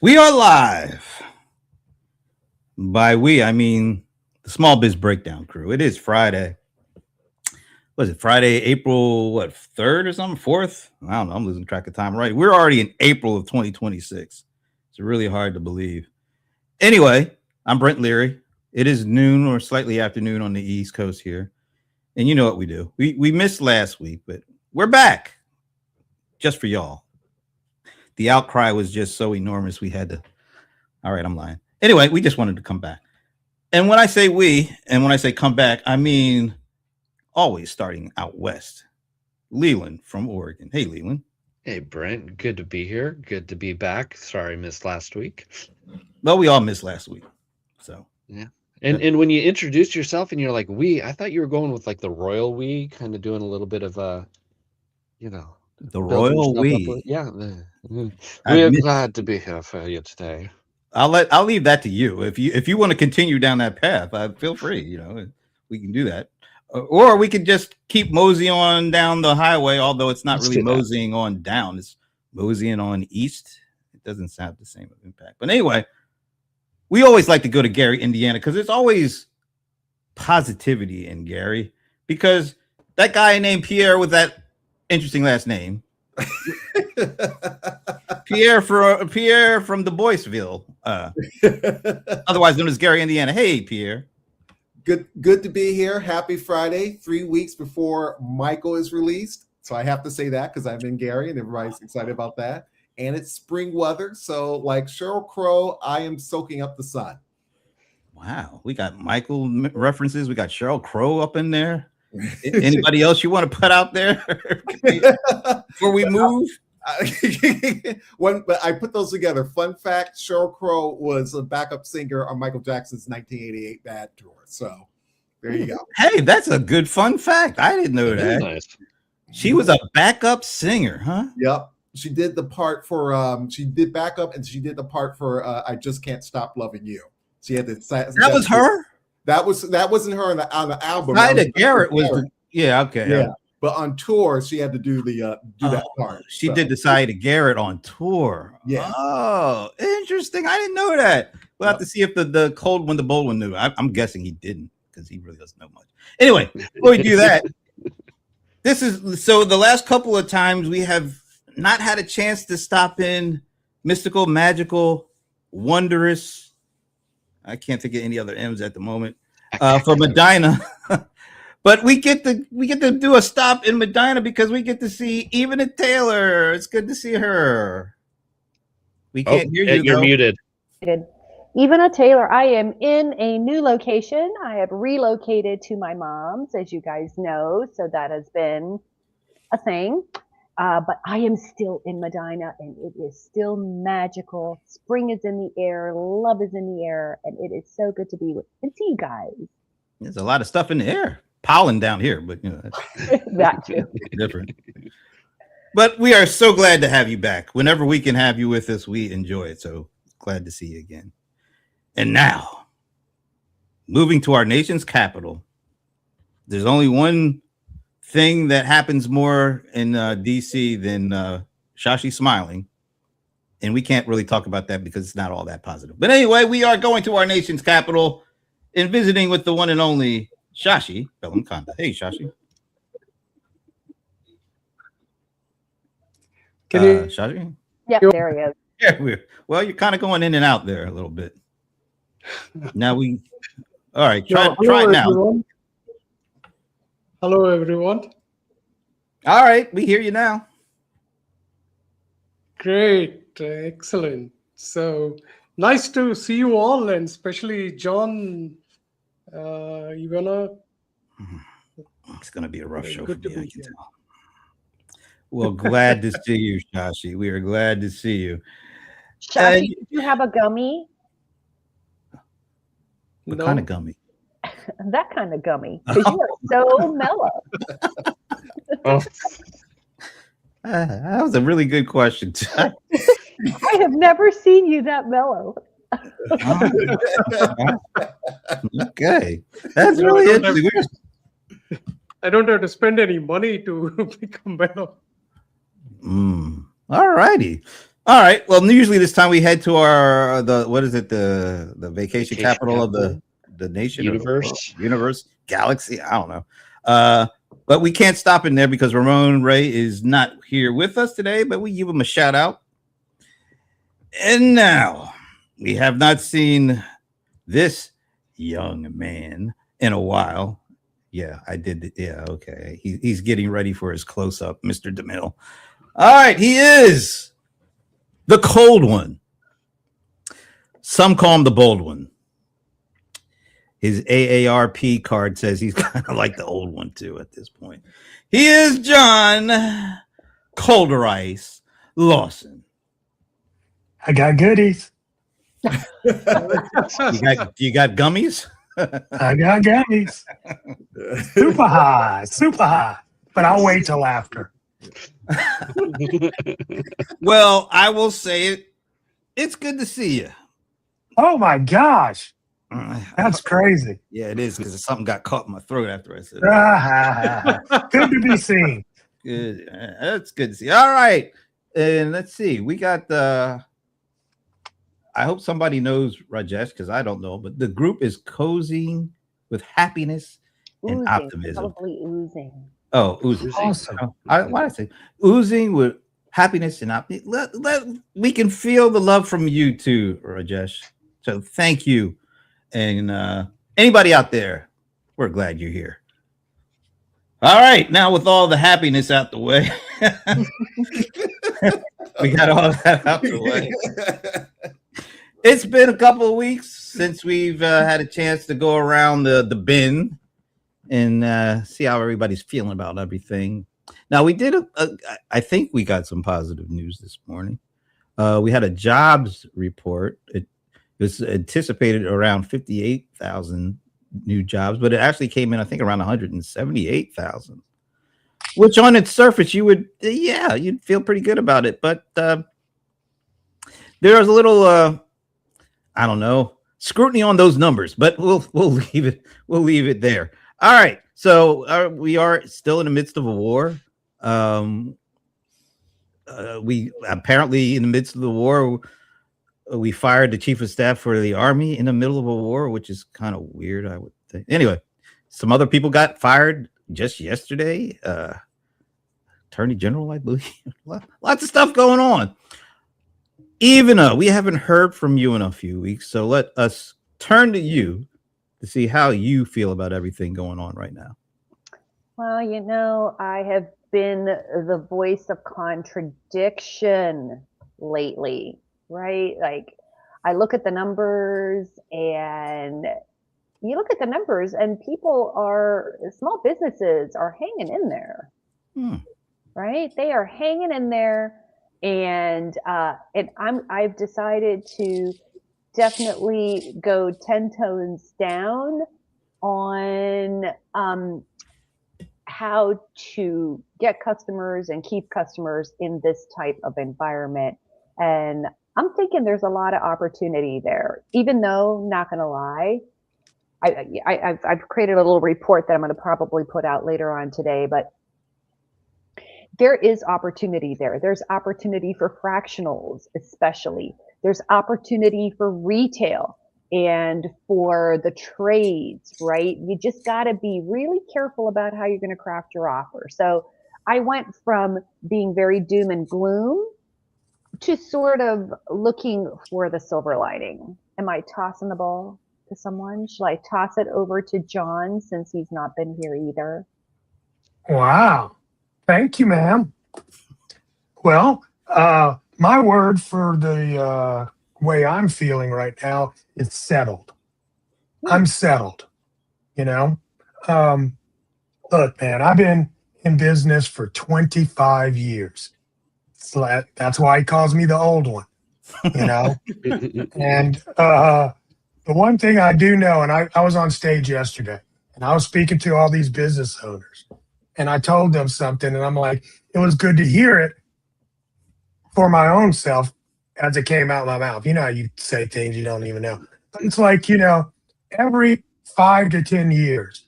We are live. By we, I mean the Small Biz Breakdown crew. It is Friday. Was it Friday, April, 3rd or something? 4th? I don't know. I'm losing track of time. Right. We're already in April of 2026. It's really hard to believe. Anyway, I'm Brent Leary. It is noon or slightly afternoon on the East Coast here. And you know what we do. We missed last week, but we're back just for y'all. The outcry was just so enormous we had to. All right, I'm lying. Anyway, we just wanted to come back. And when I say we, and when I say come back, I mean always starting out west. Leland from Oregon. Hey, Leland. Hey, Brent. Good to be here. Good to be back. Sorry I missed last week. Well, we all missed last week. So yeah. And when you introduced yourself and you're like, we, I thought you were going with like the royal we, kind of doing a little bit of the royal we. Yeah. We're glad to be here for you today. I'll leave that to you. If you want to continue down that path, feel free. We can do that. Or we could just keep moseying on down the highway, although it's not really moseying on down. It's moseying on east. It doesn't sound the same impact. But anyway, we always like to go to Gary, Indiana, because there's always positivity in Gary, because that guy named Pierre with that interesting last name, Pierre from the Boyceville, otherwise known as Gary, Indiana. Hey, Pierre. Good to be here. Happy Friday, 3 weeks before Michael is released. So I have to say that because I'm in Gary and everybody's excited about that. And it's spring weather. So like Sheryl Crow, I am soaking up the sun. Wow. We got Michael references. We got Sheryl Crow up in there. Anybody else you want to put out there before we move? But I put those together. Fun fact, Sheryl Crow was a backup singer on Michael Jackson's 1988 Bad Tour. So there you go. Hey, that's a good fun fact. I didn't know that. Nice. She was a backup singer, huh? Yep. She did the part for she did backup and she did the part for I Just Can't Stop Loving You. She had that was her? That wasn't her on the album. Ida Garrett was yeah, okay. Yeah. But on tour, she had to do the that part. She did the Ida Garrett on tour. Yeah. Oh, interesting. I didn't know that. We'll have to see if the cold one, the bold one knew. I'm guessing he didn't, because he really doesn't know much. Anyway, before we do that, the last couple of times we have not had a chance to stop in mystical, magical, wondrous. I can't think of any other M's at the moment. For Medina. But we get to do a stop in Medina because we get to see Evena Taylor. It's good to see her. We can't hear you. You're muted. Evena Taylor, I am in a new location. I have relocated to my mom's, as you guys know, so that has been a thing. But I am still in Medina, and it is still magical. Spring is in the air, love is in the air, and it is so good to be with and see you guys. There's a lot of stuff in the air. Pollen down here, but that too. Different. But we are so glad to have you back. Whenever we can have you with us, we enjoy it. So glad to see you again. And now, moving to our nation's capital, there's only one thing that happens more in DC than Shashi smiling. And we can't really talk about that because it's not all that positive. But anyway, we are going to our nation's capital and visiting with the one and only Shashi Bellamkonda. Hey, Shashi. Shashi? Yeah, there he is. Yeah, well, you're kind of going in and out there a little bit. Now all right, try it now. Everyone. Hello, everyone. All right, we hear you now. Great, excellent. So nice to see you all, and especially John, Ivana. It's going to be a rough show for me, I can tell. Well, glad to see you, Shashi. We are glad to see you. Shashi, did you have a gummy? What kind of gummy? That kind of gummy, because you are so mellow. That was a really good question. I have never seen you that mellow. Okay, that's really interesting. I don't have to spend any money to become mellow. All righty. All right. Well, usually this time we head to our what is it, the vacation capital of the nation, universe, galaxy. I don't know. But we can't stop in there because Ramon Ray is not here with us today. But we give him a shout out. And now we have not seen this young man in a while. Yeah, I did. Yeah, okay. He's getting ready for his close up, Mr. DeMille. All right, he is the cold one. Some call him the bold one. His AARP card says he's kind of like the old one too at this point. He is John Colder Ice Lawson. I got goodies. You got gummies? I got gummies. Super high. But I'll wait till after. Well, I will say it. It's good to see you. Oh my gosh. That's crazy. Yeah, it is because something got caught in my throat after I said it. Good to be seen. Good. That's good to see. All right. And let's see. We got I hope somebody knows Rajesh because I don't know, but the group is cozying with happiness and optimism. Probably oozing. Oh, oozing. Awesome. Why did I say oozing with happiness and optimism? We can feel the love from you too, Rajesh. So thank you. And anybody out there, we're glad you're here. All right. Now with all the happiness out the way, we got all that out the way. It's been a couple of weeks since we've had a chance to go around the bin and see how everybody's feeling about everything. Now, we did, I think we got some positive news this morning. We had a jobs report. It was anticipated around 58,000 new jobs, but it actually came in, I think, around 178,000, which on its surface, you'd feel pretty good about it. But there's a little... I don't know, scrutiny on those numbers, but we'll leave it there. All right. So we are still in the midst of a war. We apparently in the midst of the war, we fired the chief of staff for the army in the middle of a war, which is kind of weird, I would think. Anyway, some other people got fired just yesterday. Attorney General, I believe. Lots of stuff going on. Ivana, we haven't heard from you in a few weeks, so let us turn to you to see how you feel about everything going on right now. Well, I have been the voice of contradiction lately, right? Like, I look at the numbers and small businesses are hanging in there, right? They are hanging in there. And I've decided to definitely go 10 tones down on how to get customers and keep customers in this type of environment. And I'm thinking there's a lot of opportunity there, even though, not going to lie, I've created a little report that I'm going to probably put out later on today, but there is opportunity there. There's opportunity for fractionals, especially. There's opportunity for retail and for the trades, right? You just got to be really careful about how you're going to craft your offer. So I went from being very doom and gloom to sort of looking for the silver lining. Am I tossing the ball to someone? Should I toss it over to John since he's not been here either? Wow. Thank you, ma'am. Well, my word for the way I'm feeling right now is settled. I'm settled, Look, man, I've been in business for 25 years. So that's why he calls me the old one, And the one thing I do know, and I was on stage yesterday, and I was speaking to all these business owners. And I told them something, and I'm like, it was good to hear it for my own self as it came out of my mouth. You know how you say things you don't even know. But it's like, every 5 to 10 years,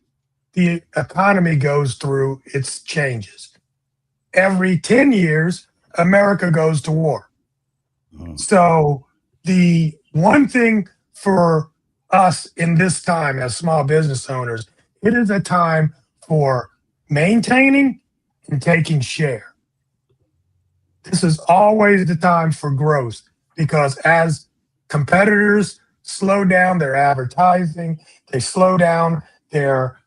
the economy goes through its changes. Every 10 years, America goes to war. So the one thing for us in this time as small business owners, it is a time for maintaining and taking share. This is always the time for growth, because as competitors slow down their advertising, they slow down their